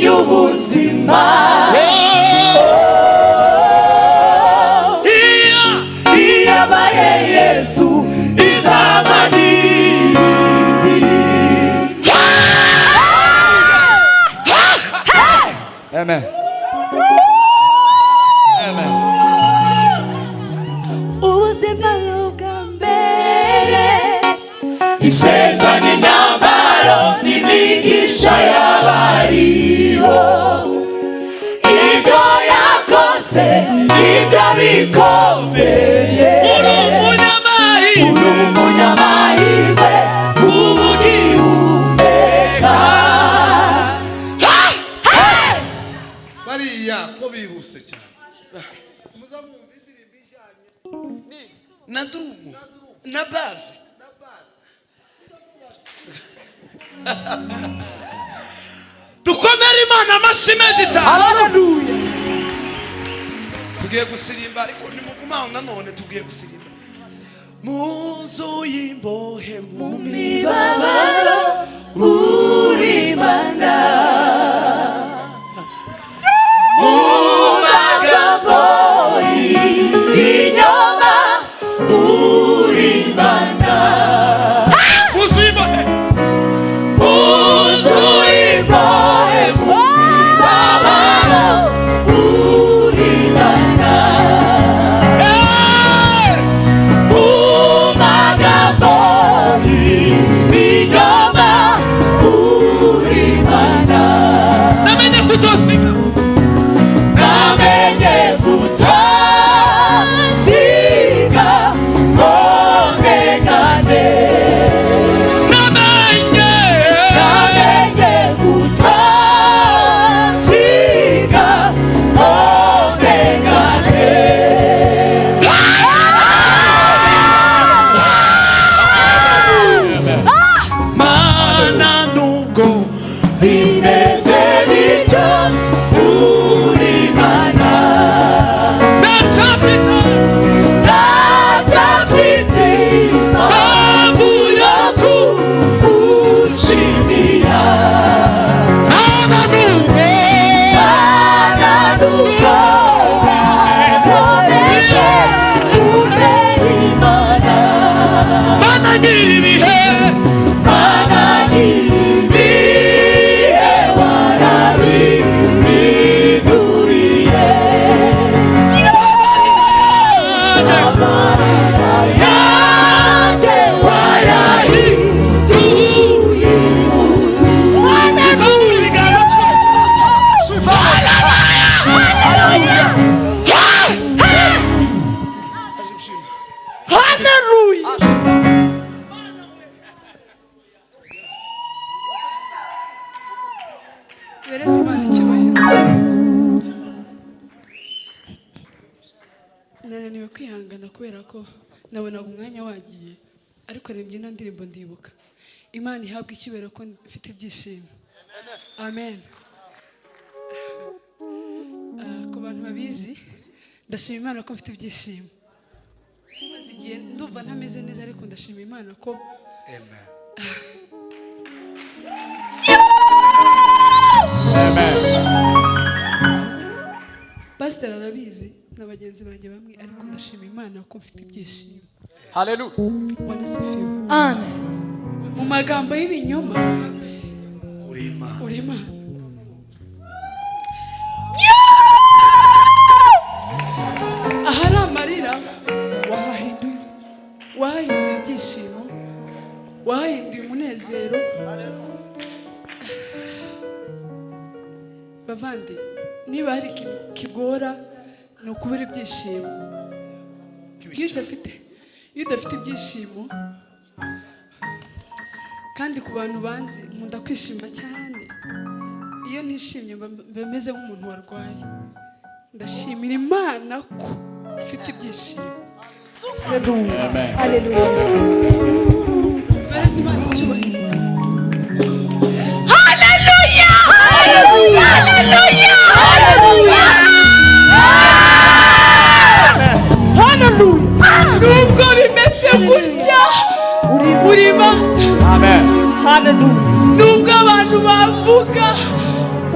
ubuzima iyabaye Yesu izamanini. Amen. Amen. Ubuzima bwa mbere ifeza n'intambaro n'imigisha y'abariho ibyo yakoze ibyo bikomeye. Uri umunyamahirwe kubugihumeka. bariya ko bihuse cyane muzamwumva indirimbo ijyanye na drumu na baze dukomere Imana amashyi menshi cyane. Haleluya. tugiye gusirimba ariko nimugumaho nanone tugiye gusirimba mu nzu y'imbohe mu mibabaro uri Imana mu magambo y'ibinyoma uri Imana. Nananiwe kwihangana kubera ko nabonaga umwanya wagiye, ariko rebye ino ndirimbo ndibuka. Imana ihabwa icyubahiro ko mfite ibyishimo. Amen. Ku bantu babizi, ndashima Imana ko mfite ibyishimo. Maze igihe ndumva ntameze neza, ariko ndashima Imana ko Amen. Amen. Pastor arabizi na bagenzi banjye bamwe, ariko ndashima Imana ko mfite ibyishimo. Hallelujah. Wanasifiwe. Amen. Mu magambo y'ibinyoma uri Imana. uri Imana. Ahari amarira wahinduye ibyishimo, wahinduye umunezero. Bavandi, niba hari ikintu kigora ni ukubura ibyishimo. Iyo udafite ibyishimo, kandi ku bantu banzi nkunda kwishima cyane. Iyo nishimye mba meze nk'umuntu warwaye. Ndashimira Imana ko mfite ibyishimo. Haleluya. Amen. Haleluya. Bereza Imana icyubahiro. Haleluya. Haleluya. Haleluya. Haleluya. Nubwo bimeze gutya uri Imana. Amen. Haleluya. Nubwo abantu bavuga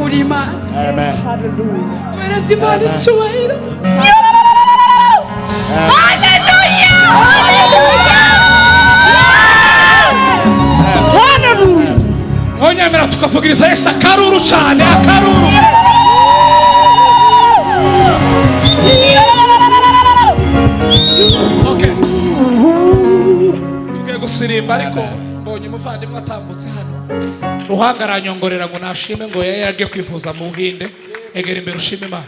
uri Imana. Amen. Wereza Imana icyubahiro. Haleluya! Haleluya! Onyemera tukavugiriza Yesu akaruru cyane, akaruru. Okay. Tugiye gusirimba ariko mbonye umuvandimwe atambutse hano. Ruhanga aranyongorera ngo nashime ngo yagiye kwifuza mu Buhinde. Egera imbere ushime Imana.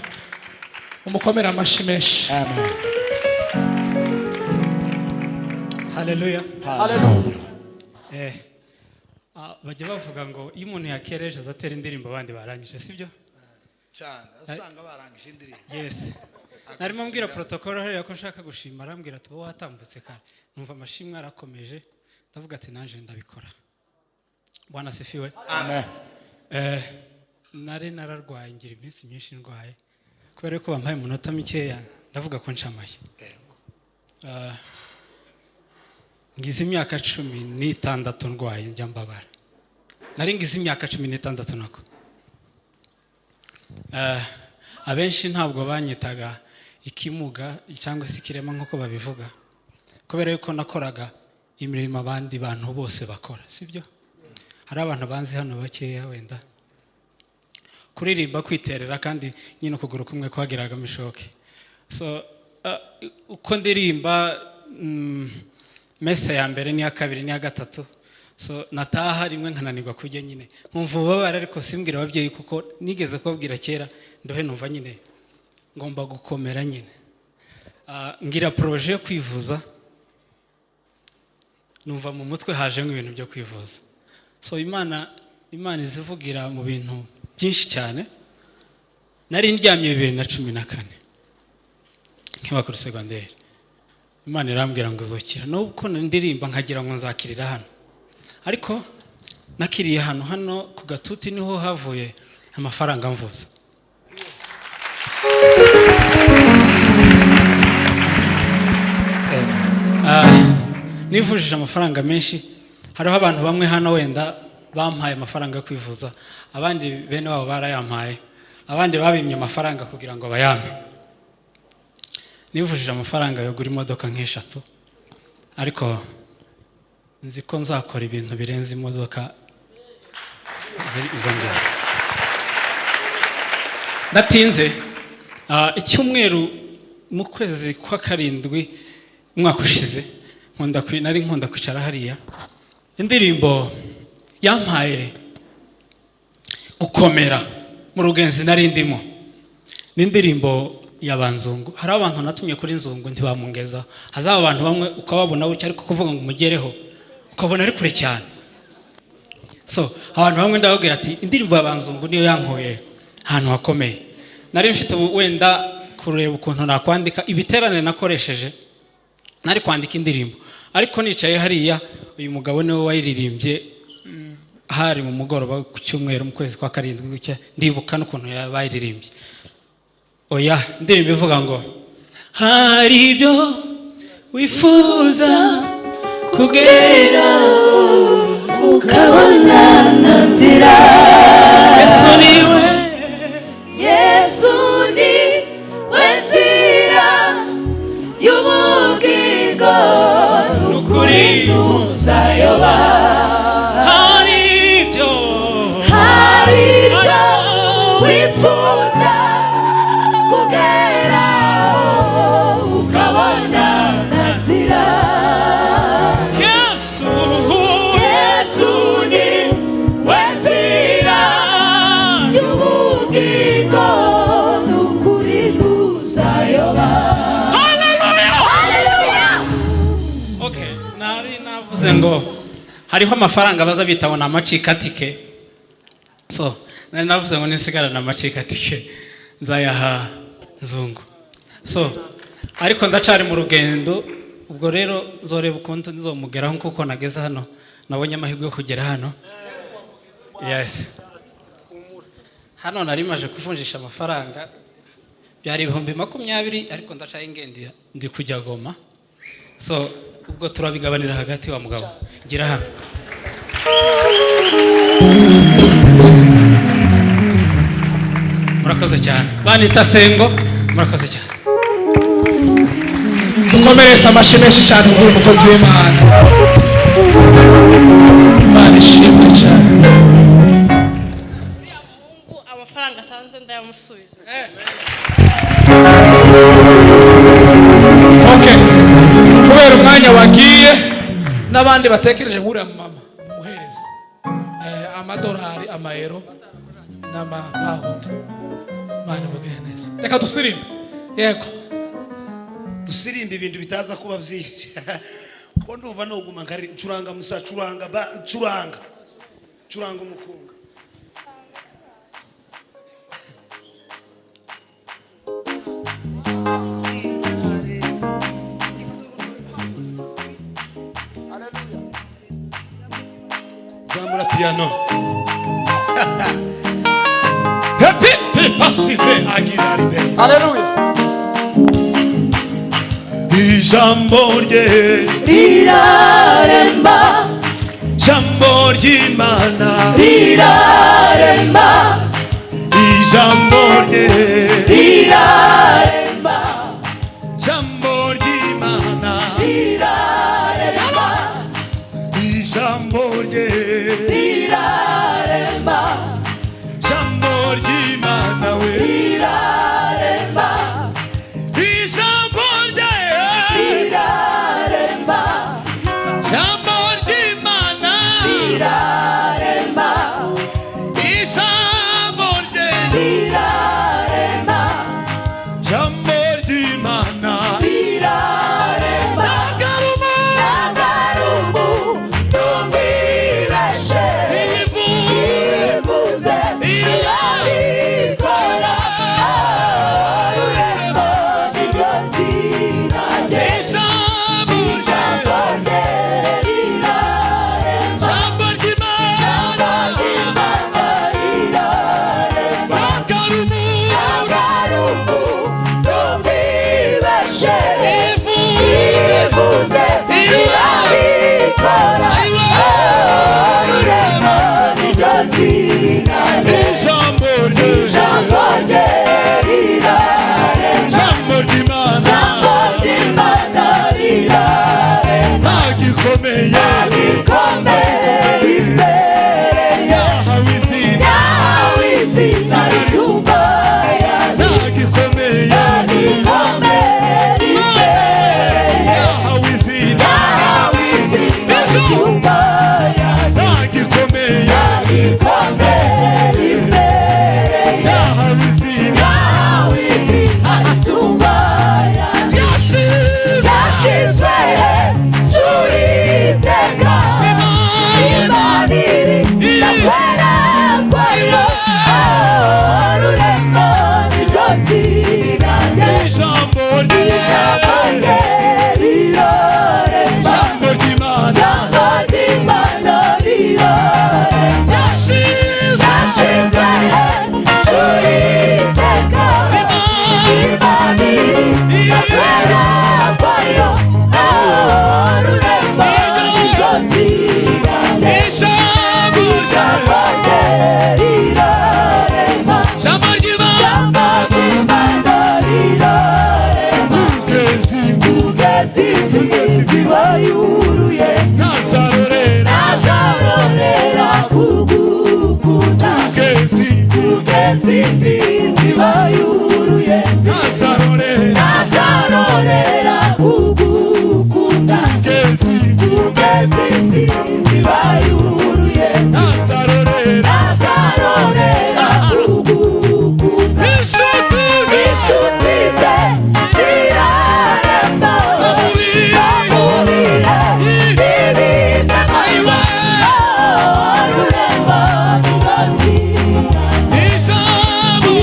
Umukomera amashi menshi. Amen. Haleluya. Haleluya. Bajya bavuga ngo iyo umuntu yakereje azatera indirimbo abandi barangije, sibyo? cyane asanga barangije indirimbo. Yes. Narimo mbwira protocol hariya ko nshaka gushima, arambwira ati wowe watambutse kare. Numva amashimwe arakomeje, ndavuga ati naje ndabikora. Bwana sifiwe. Amen. Nari nararwaye ngira iminsi myinshi ndwaye. Kubera ko bampaye umunota mikeya, ndavuga ko nshamaye. Ngize imyaka 16 ndwaye njya mbabara. Nari ngize imyaka 16 nako. Abenshi ntabwo banyitaga ikimuga cyangwa se ikirema nkuko babivuga. Kubera yuko nakoraga imirimo abandi bantu bose bakora, sibyo? Hari abantu banzi hano bakeya wenda. Kuririmba kwiterera kandi nyine ukuguru kumwe kwagiraga mishoke. So uko ndirimba mesa ya mbere ni ya kabiri ni ya gatatu. So nataha rimwe nkananirwa kujya nyine. Nkumva ubabara ariko simbwira ababyeyi kuko nigeze kubabwira kera ndohe numva nyine ngomba gukomera nyine. Ngira projet yo kwivuza. Numva mu mutwe haje nk'ibintu byo kwivuza. So Imana izivugira mu bintu byinshi cyane. Nari ndyamye 2014 nkiba kuri secondaire. Imana irambwira ngo uzokira. Nubwo ndirimba nkagira ngo nzakirira hano. Ariko nakiriye hano ku gatuti niho havuye amafaranga mvuza. Nivujije amafaranga menshi. Hariho abantu bamwe hano wenda bampaye amafaranga yo kwivuza, abandi bene wabo barayampaye, abandi babimye amafaranga kugira ngo bayampe. Nivujije amafaranga yo gura imodoka nk'eshatu, ariko nzi ko nzakora ibintu birenze imodoka izo ngizo. Ndatinze icyumweru mu kwezi kwa 7 umwaka ushize nari nkunda kwicara hariya. Indirimbo yampaye gukomera mu rugenzi nari ndimo. Ni indirimbo y'abanzungu. Hari abantu natumye kuri nzungu ntibamungeza. Hazaba abantu bamwe ukababona bucya ariko kuvuga ngo umugereho ukabona ari kure cyane. So abantu bamwe ndababwira ati indirimbo y'abanzungu niyo yankoye ahantu hakomeye. Nari mfite wenda kureba ukuntu nakwandika ibiterane nakoresheje. Nari kwandika indirimbo ariko nicaye hariya uyu mugabo niwe wayiririmbye hari mu mugoroba ku cyumweru mu kwezi kwa 7 gucya ndibuka n'ukuntu yabayiririmbye. Oya indirimbo ivuga ngo hari ibyo wifuza kugera ukabona nazira. Yesu niwe nzira y'ubugingo n'ukuri ntuzayoba. Hari ibyo wifuza kugeraho ukabona nazira. Yesu ni we nzira y'ubugingo n'ukuri ntuzayoba. Okay, nari navuze ngo hariho amafaranga baza bitaho na macikatike. So nari navuze ngo nisigarana amacikatike nzayaha nzungu. So ariko ndacari mu rugendo, ubwo rero nzoreba ukuntu nzomugeraho kuko nageze hano nabonye amahirwe yo kugera hano. Yes. Hano nari maje kuvunjisha amafaranga byari 20,000 ariko ndacaye ngendira ndi kujya Goma. So ubwo turabigabanira hagati wa mugabo gira hano. murakoze cyane banita sengo murakoze cyane dukomereze amashyi menshi cyane kuri uyu mukozi w'Imana. Imana ishimwe cyane. Amafaranga atanze ndayamusubiza. Okay, kubera umwanya wagiye n'abandi batekereje nk'uriya mama muhereze amadolari, amayero n'amapawundi. Imana mugire neza. Reka dusirimbe. Yego dusirimba ibintu bitaza kuba byinshi ko ndumva no guma ngari curanga musa curanga umukunga. Zamura piano. Happy passive agira libere. Haleluya. Ijambo rye riraremba, Ijambo ry'Imana riraremba, Ijambo rye riraremba, Ijambo ry'Imana riraremba, Ijambo rye riraremba, Ijambo ry'Imana we riraremba, Ijambo rye riraremba, Ijambo ry'Imana riraremba, Ijambo rye riraremba, Ijambo ry'Imana riraremba. Nagarumu Nagarumu tumwibeshe, ivuze irabikora, urembo niryo zina rye, Ijambo ijambo rye riraremba, Ijambo ry'Imana Imana riraremba. Nagarumu Nagarumu tumwibeshe, Ivuze irabikora, urembo niryo zina rye, Ijambo rye ijambo rye riraremba, Ijambo ry'Imana ijambo ry'Imana riraremba, Nagikomeye nagikomeye imbere yahawe izina yawe, izina risumba ayandi, Nagikomeye nagikomeye imbere yahawe izina yawe, izina risumba ayandi, Nagikomeye nagikomeye imbere yahawe izina yawe, izina risumba ayandi. Yashize Yashizwe hejuru iteka, Imana iri ndakwera kwayo, urembo niryo zina rye, Ijambo rye ijambo rye riraremba, Ijambo ry'Imana ijambo ry'Imana riraremba. Yashize Yashizwe hejuru iteka, Imana iri ndakwera kwayo, urembo niryo zina rye, Ijambo ijambo rye riraremba, Ijambo ry'Imana ijambo ry'Imana riraremba. Kugeza imfizi bayuruye, Nazarorera nazarorera kugukunda. Kugeza imfizi bayuruye, Nazarorera nazarorera kugukunda. Kugeza imfizi bayuruye, Nazarorera nazarorera kugukunda. Inshuti Inshuti ze ziraremba, bamubire ibintu Ayiwe urembo niryo zina rye, Ijambo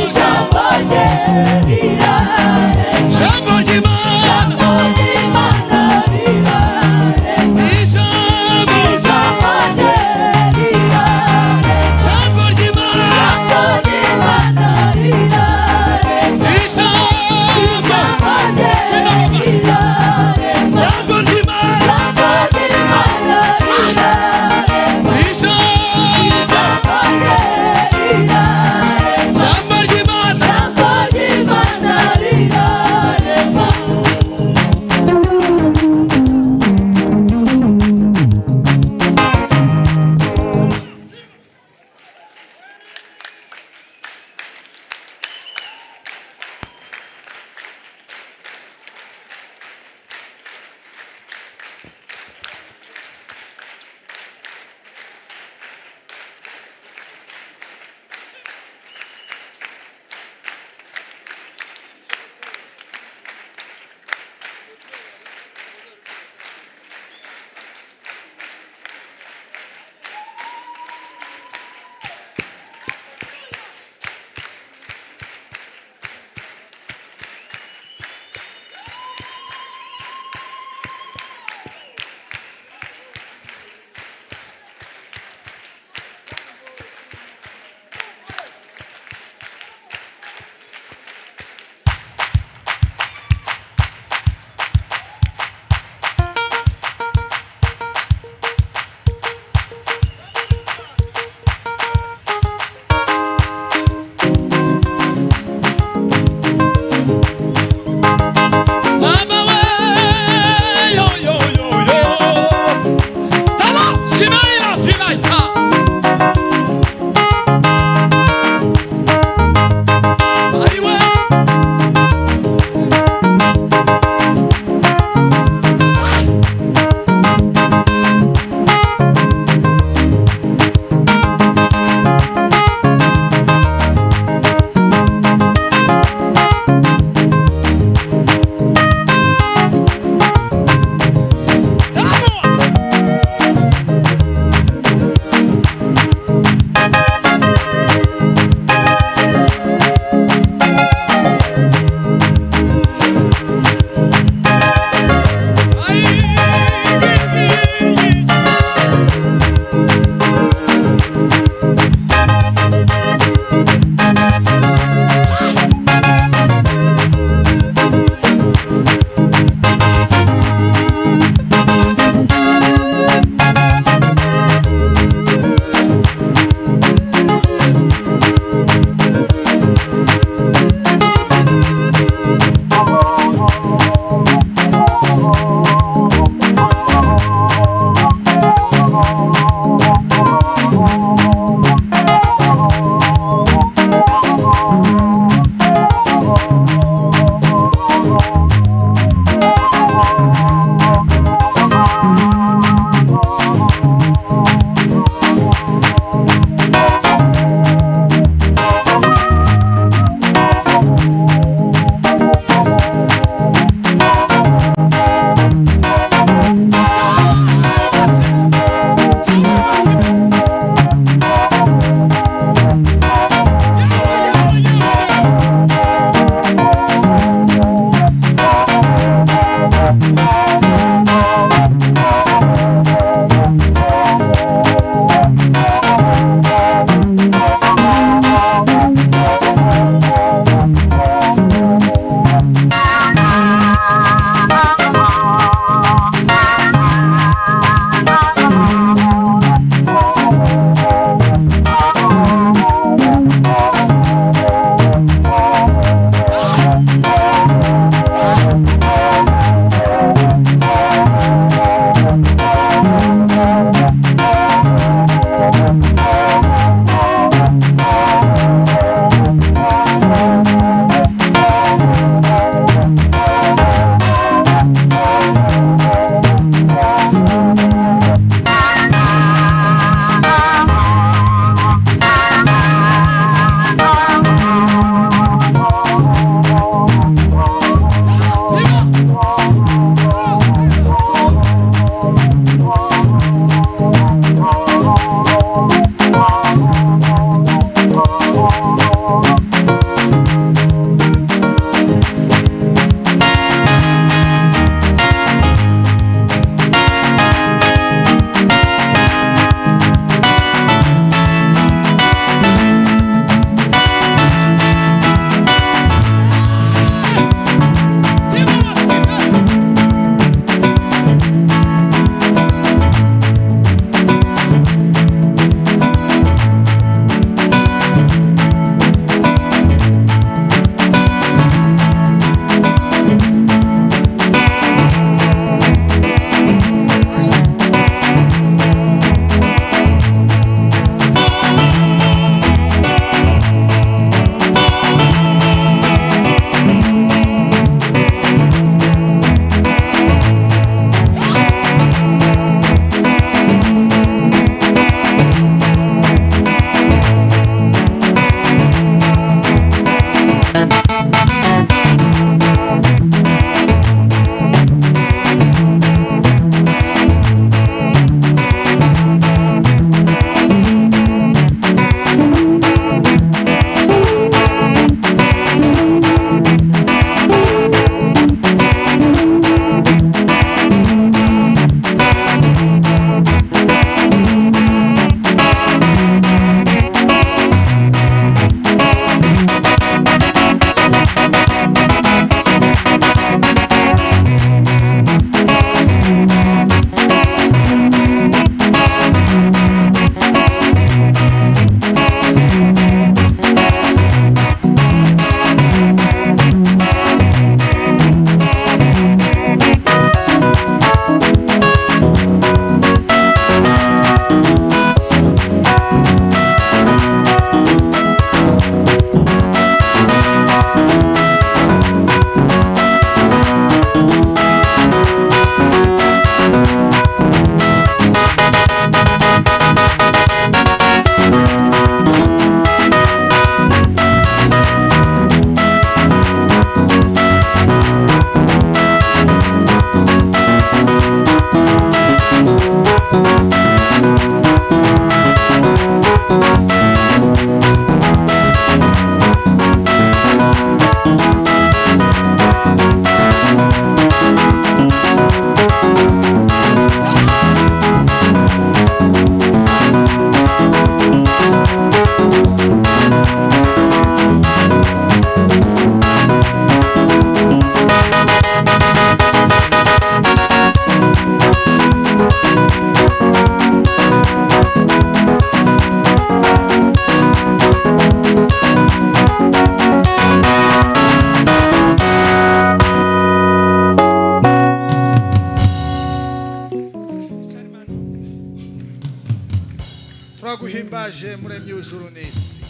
turahimbaje muremyi w'ijuru n'isi.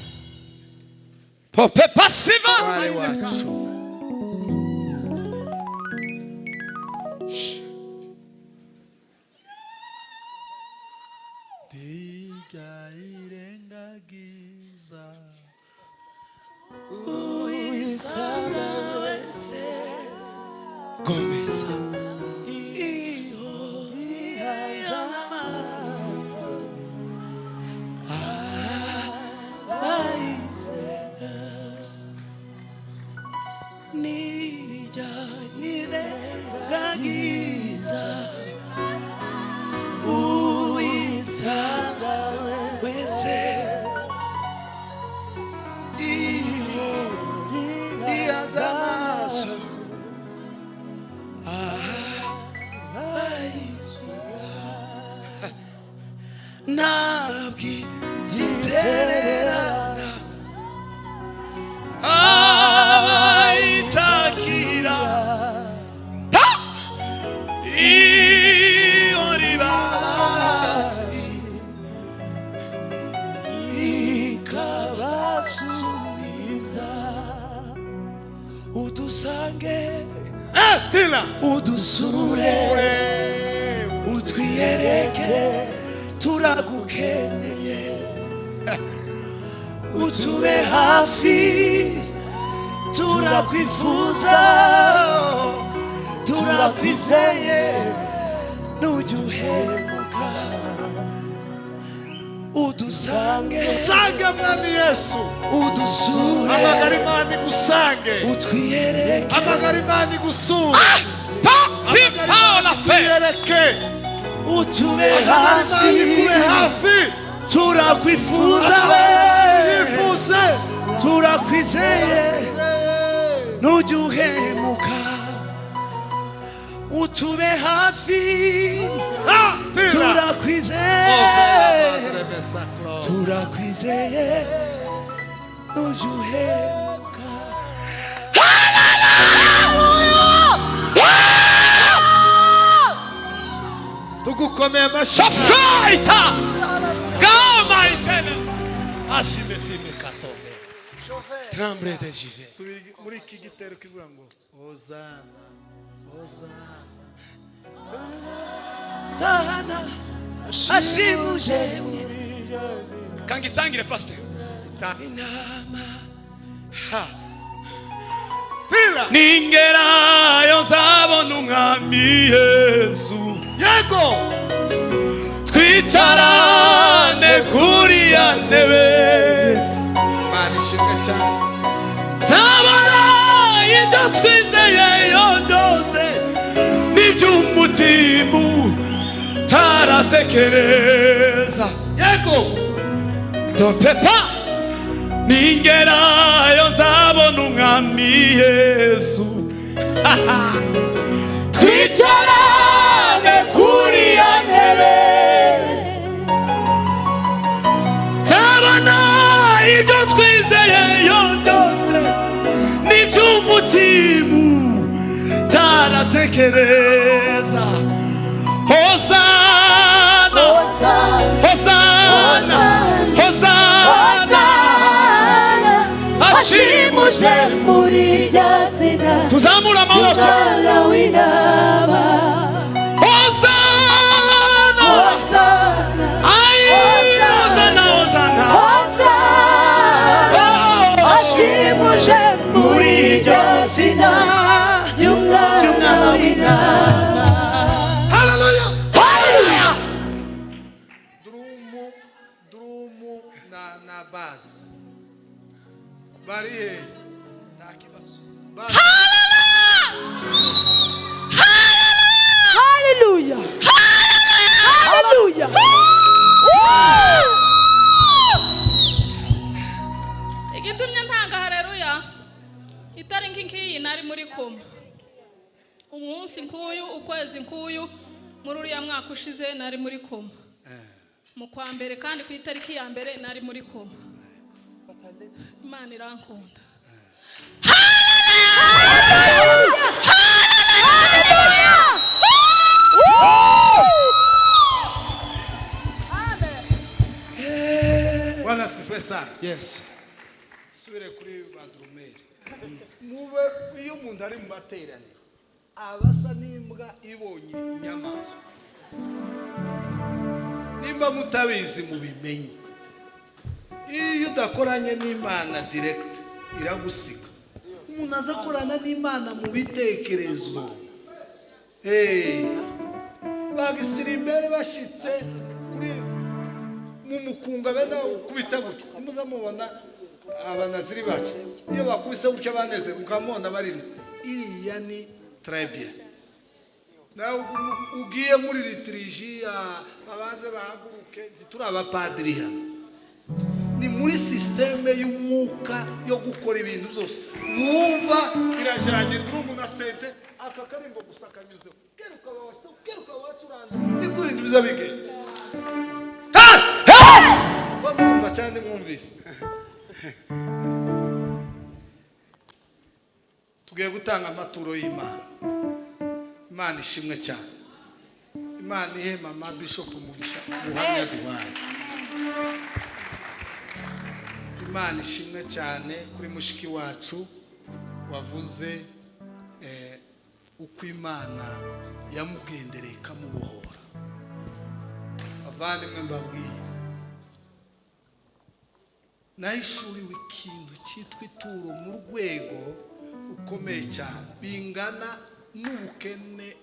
pope pasiva Twari wacu. Diga irengagiza uisanga wese komeza iyo ihazamaso abayisenga nija irengagiza uisanga wese iyo ihazamaso nabwigitererana abayitakira iyo ribabaye ikabasubiza udusange udusure utwiyereke turagukeneye utube hafi turakwifuza turakwizeye nujya uhemuka udusange mwami Yesu udusure amagara Imana igusange utwiyereke amagara Imana igusure utwiyereke utube hafi turakwifuza wifuze turakwizeye nujya uhemuka utube hafi turakwizeye nujya uhemuka. tugukomeye amashyi gama itene ashimetime katove tremble de jive muri iki gitero kivuga ngo hozana hozana hozana ashimuje kangitangire pastor inama ha pila ningerayo nzabona umwami Yesu yego twicarane kuri ya ntebe manishimwe cyane zabona ibyo twizeye byose n'iby'umutima taratekereza yego topepa ningerayo nzabona umwami Yesu twicarane kuri ya ntebe zabona ibyo twizeye byose n'iby'umutima taratekereza hosana hosana hosana ashimuje muri rya zina tuzamura amaboko w'inama hosana hosana hosana hosana ashimuje muri rya zina ry'umwana w'inama. haleluya haleluya drumu na base bariye takibazo Hallelujah. Hallelujah. igitumye ntanga haleluya itariki nk'iyi nari muri koma umunsi nk'uyu ukwezi nk'uyu muri uriya mwaka ushize nari muri koma mu kwa mbere kandi ku itariki ya mbere nari muri koma Imana irankunda umwe sana. Yes. Subire kuri badrumeri. Mube iyo umuntu ari mu materaniro abasa n'imbwa ibonye inyamaswa. Nimba mutabizi mubimenye. Iyo udakoranye n'Imana direct iragusiga. Umuntu azakorana n'Imana mu bitekerezo. Bagisira imbere bashitse kuri Umukunga benda kubita gutya. Muza mubona abanaziri bacu. Iyo bakubise gutya baneze mukamona barirutse. Iriya ni très bien. Nawe ugiye muri liturgia babaze bahaguruke turaba padiri hano. Ni muri systeme y'umwuka yo gukora ibintu byose. Wumva birajanye drum na sente aka karimbo gusakanyuze. Keruka wacuranze. Niko ibintu bizabigenda. Bamurumva cyane mwumvise. Tugiye gutanga amaturo y'Imana. Imana ishimwe cyane. Imana ihe mama Bishop umugisha Ubuhamya duhaye. Imana ishimwe cyane kuri mushiki wacu wavuze uko Imana yamugendereye ikamubohora. Abavandimwe mbabwiye nahishuriwe ikintu cyitwa ituro mu rwego ukomeye cyane bingana n'ubukene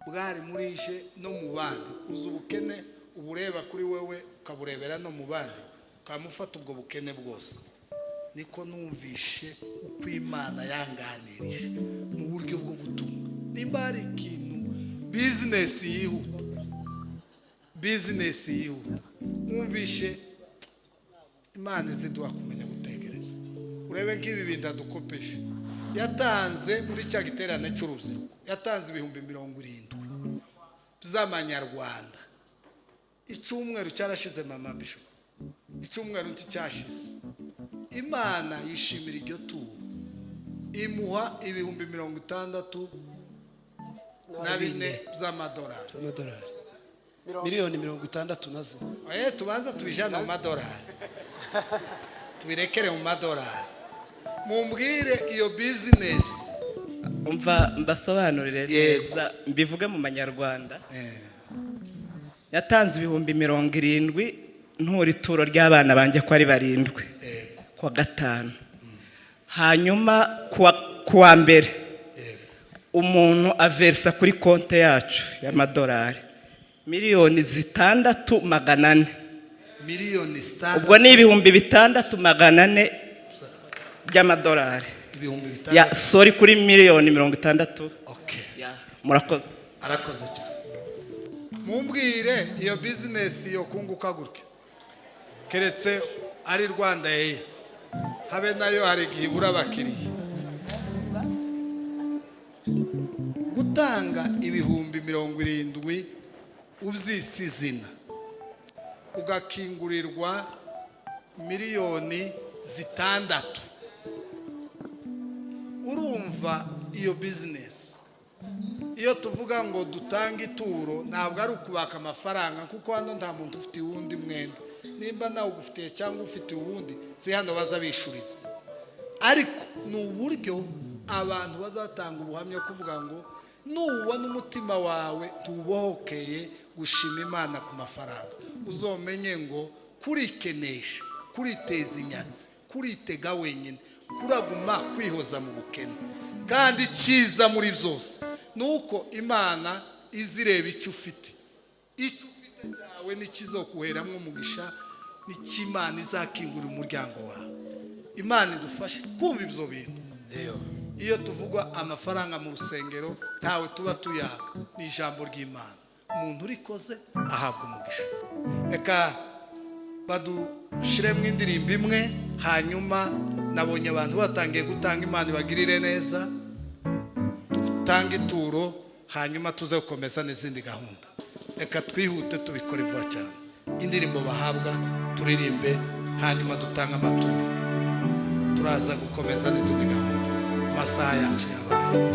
bwari muri je no mu bandi. Uzi ubukene ubureba kuri wewe ukaburebera no mu bandi ukamufata ubwo bukene bwose. Niko numvishe uko Imana yanganirije mu buryo bwo gutunga. Nimba hari ikintu business yihuta numvishe Imana iziduha kumenya gutegereza. Urebe nk'ibi bintu adukopesha yatanze muri cya giterane cy'urubyiruko yatanze 70,000 z'amanyarwanda. Icyumweru cyarashize mama Bishop. Icyumweru nticyashize. Imana yishimira iryo turo imuha 60,000 z'amadolari. Miliyoni 60 nazo. Tubanza tubijana mu madolari. Tubirekere mu madolari. Mumbwire iyo business. Umva mbasobanurire neza mbivuge mu manyarwanda. Yatanze 70,000 nturi turo ry'abana banje ko ari 7 kwa gatanu. Hanyuma kuwa mbere umuntu aversa kuri konte yacu y'amadolari 6,400,000. Miliyoni 6. Ubwo ni 6,400,000 by'amadolari. Ya sorry kuri 60,000,000. Okay. Ya murakoze. Arakoze cyane. Mumbwire iyo business yo kunguka gutya. Keretse ari Rwanda yeye. Habe nayo hari gihibura abakiriye. Gutanga 70,000 ubyisizina ugakingurirwa 6,000,000. Urumva iyo business. Iyo tuvuga ngo dutanga ituro ntabwo ari ukubaka amafaranga kuko hano nta muntu ufite uwundi mwenda. Nimba nawe ugufitiye cyangwa ufite uwundi si hano bazabishuriza. Ariko ni uburyo abantu bazatanga ubuhamya kuvuga ngo nubona umutima wawe tubohokeye gushima Imana ku mafaranga uzomenye ngo kurikenesha kuriteza inyatsi kuritega wenyine kuraguma kwihoza mu bukene. Kandi cyiza muri byose nuko Imana izireba icyo ufite cyawe nikizokuheramwe umugisha n'ikimana izakingura umuryango wawe. Imana idufashe kumva ibyo bintu. Iyo tuvuga amafaranga mu rusengero ntawe tuba tuyaga ni ijambo ry'Imana. Umuntu urikoze ahabwa umugisha. Reka badushiremo indirimbo imwe hanyuma nabonye abantu batangiye gutanga Imana ibagirire neza. Dutanga ituro hanyuma tuze gukomeza n'izindi gahunda. Reka twihute tubikore vuba cyane. Indirimbo bahabwa turirimbe hanyuma dutanga amaturo. Turaza gukomeza n'izindi gahunda. Masaha yacu yabaye.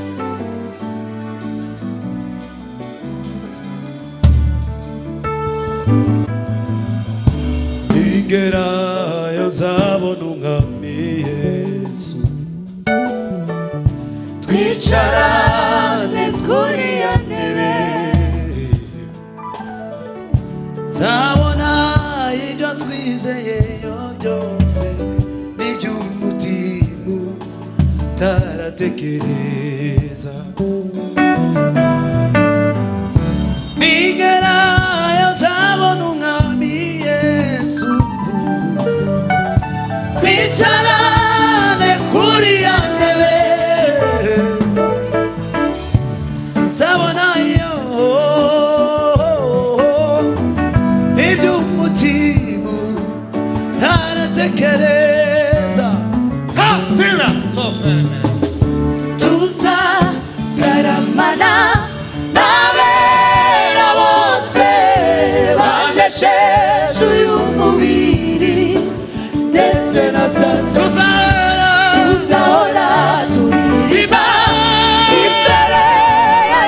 Ingera nzabona umwami Yesu twicarane kuri ya ntebe nzabona ibyo twizeyeyo byose n'iby'umutima utaratekereza ningerayo nzabona umwami Yesu twicarane kuri ya ntebe nzabonayo iby'umutima utaratekereza tila sofeme tuzagaramana n'abera bose banesheje uyu mubiri ndetse na satani tuzahora turirimba imbere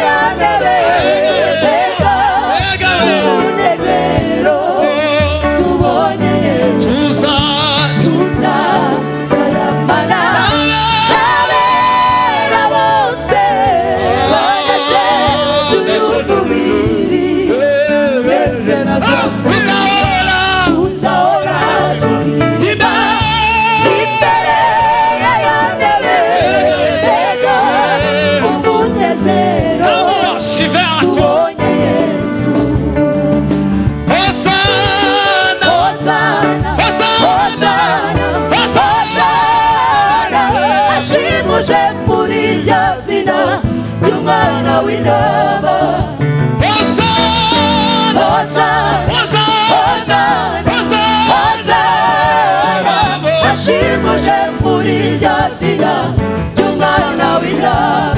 ya ntebe mbega umunezero tubonye tuzagaramana n'abera bose banesheje uyu mubiri ndetse na satani tuzahora turirimba imbere ya ntebe mbega umunezero tubonye Yesu. Hosana, Hosana, Hosana, ashimuje muri rya zina ry'umwana w'intama. Hosana, Hosana, ashimuje muri rya zina ry'umwana w'intama.